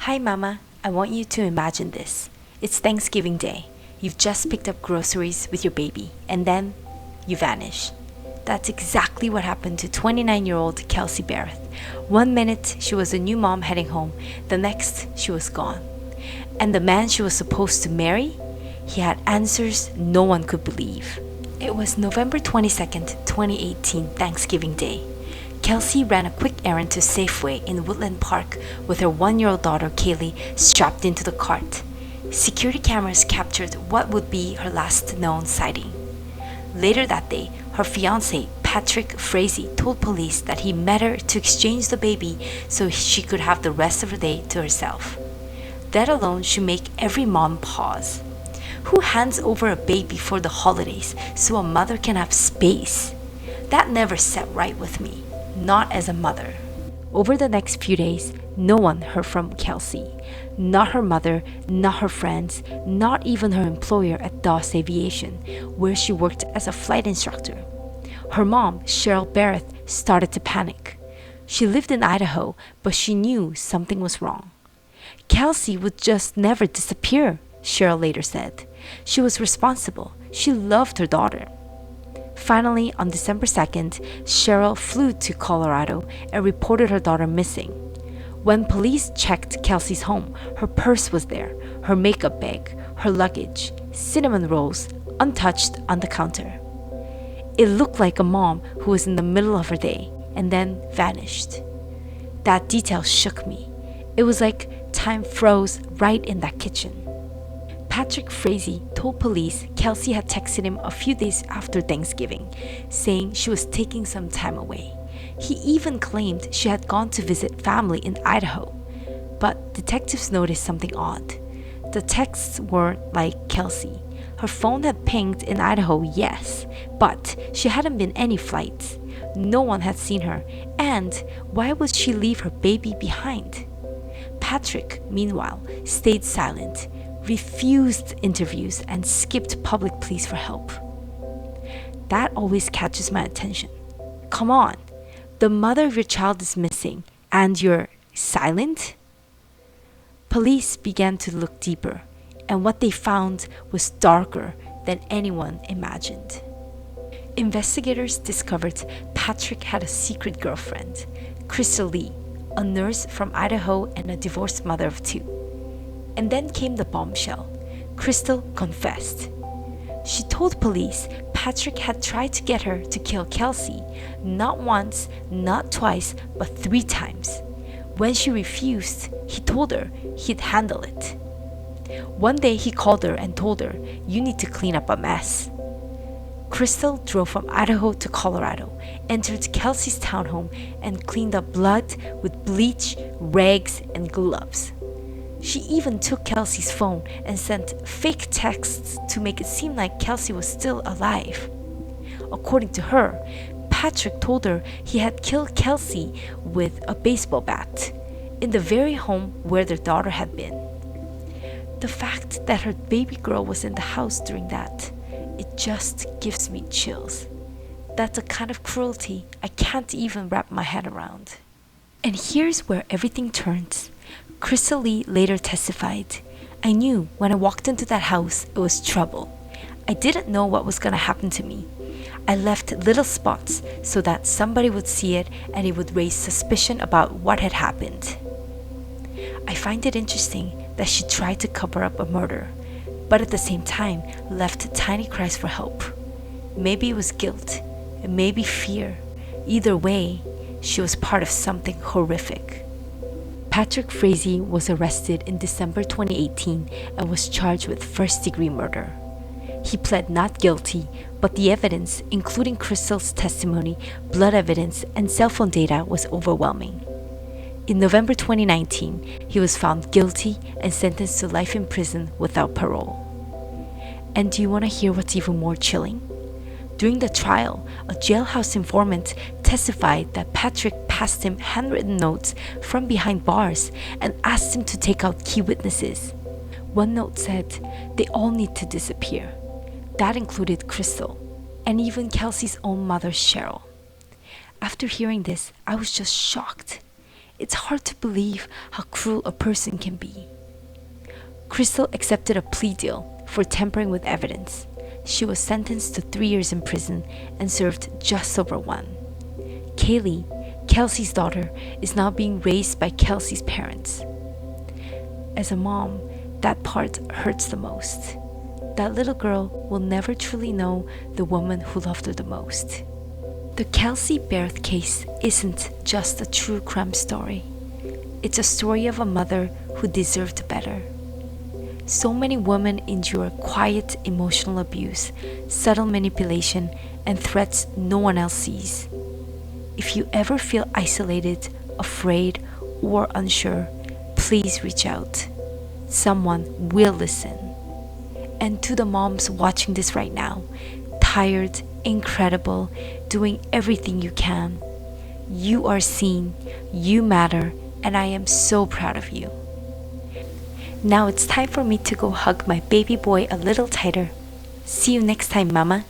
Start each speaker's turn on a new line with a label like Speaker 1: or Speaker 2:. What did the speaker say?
Speaker 1: Hi, Mama. I want you to imagine this. It's Thanksgiving Day. You've just picked up groceries with your baby, and then you vanish. That's exactly what happened to 29-year-old Kelsey Berreth. One minute, she was a new mom heading home. The next, she was gone. And the man she was supposed to marry? He had answers no one could believe. It was November 22nd, 2018, Thanksgiving Day. Kelsey ran a quick errand to Safeway in Woodland Park with her 1-year-old daughter Kaylee strapped into the cart. Security cameras captured what would be her last known sighting. Later that day, her fiancé, Patrick Frazee, told police that he met her to exchange the baby so she could have the rest of her day to herself. That alone should make every mom pause. Who hands over a baby for the holidays so a mother can have space? That never sat right with me, not as a mother. Over the next few days, no one heard from Kelsey. Not her mother, not her friends, not even her employer at Doss Aviation, where she worked as a flight instructor. Her mom, Cheryl Berreth, started to panic. She lived in Idaho, but she knew something was wrong. Kelsey would just never disappear, Cheryl later said. She was responsible. She loved her daughter. Finally, on December 2nd, Cheryl flew to Colorado and reported her daughter missing. When police checked Kelsey's home, her purse was there, her makeup bag, her luggage, cinnamon rolls, untouched on the counter. It looked like a mom who was in the middle of her day and then vanished. That detail shook me. It was like time froze right in that kitchen. Patrick Frazee told police Kelsey had texted him a few days after Thanksgiving, saying she was taking some time away. He even claimed she had gone to visit family in Idaho. But detectives noticed something odd. The texts weren't like Kelsey. Her phone had pinged in Idaho, yes, but she hadn't been any flights. No one had seen her, and why would she leave her baby behind? Patrick, meanwhile, stayed silent, refused interviews, and skipped public pleas for help. That always catches my attention. Come on, the mother of your child is missing, and you're silent? Police began to look deeper, and what they found was darker than anyone imagined. Investigators discovered Patrick had a secret girlfriend, Crystal Lee, a nurse from Idaho and a divorced mother of 2. And then came the bombshell. Crystal confessed. She told police Patrick had tried to get her to kill Kelsey, not once, not twice, but 3 times. When she refused, he told her he'd handle it. One day he called her and told her, "You need to clean up a mess." Crystal drove from Idaho to Colorado, entered Kelsey's townhome, and cleaned up blood with bleach, rags, and gloves. She even took Kelsey's phone and sent fake texts to make it seem like Kelsey was still alive. According to her, Patrick told her he had killed Kelsey with a baseball bat in the very home where their daughter had been. The fact that her baby girl was in the house during that, it just gives me chills. That's a kind of cruelty I can't even wrap my head around. And here's where everything turns. Crystal Lee later testified, "I knew when I walked into that house it was trouble. I didn't know what was going to happen to me. I left little spots so that somebody would see it and it would raise suspicion about what had happened." I find it interesting that she tried to cover up a murder, but at the same time left tiny cries for help. Maybe it was guilt, maybe fear. Either way, she was part of something horrific. Patrick Frazee was arrested in December 2018 and was charged with first-degree murder. He pled not guilty, but the evidence, including Crystal's testimony, blood evidence, and cell phone data, was overwhelming. In November 2019, he was found guilty and sentenced to life in prison without parole. And do you want to hear what's even more chilling? During the trial, a jailhouse informant testified that Patrick passed him handwritten notes from behind bars and asked him to take out key witnesses. One note said, "They all need to disappear." That included Crystal, and even Kelsey's own mother, Cheryl. After hearing this, I was just shocked. It's hard to believe how cruel a person can be. Crystal accepted a plea deal for tampering with evidence. She was sentenced to 3 years in prison and served just over 1. Kaylee, Kelsey's daughter, is now being raised by Kelsey's parents. As a mom, that part hurts the most. That little girl will never truly know the woman who loved her the most. The Kelsey Berreth case isn't just a true crime story. It's a story of a mother who deserved better. So many women endure quiet emotional abuse, subtle manipulation, and threats no one else sees. If you ever feel isolated, afraid, or unsure, please reach out. Someone will listen. And to the moms watching this right now, tired, incredible, doing everything you can, you are seen, you matter, and I am so proud of you. Now it's time for me to go hug my baby boy a little tighter. See you next time, Mama.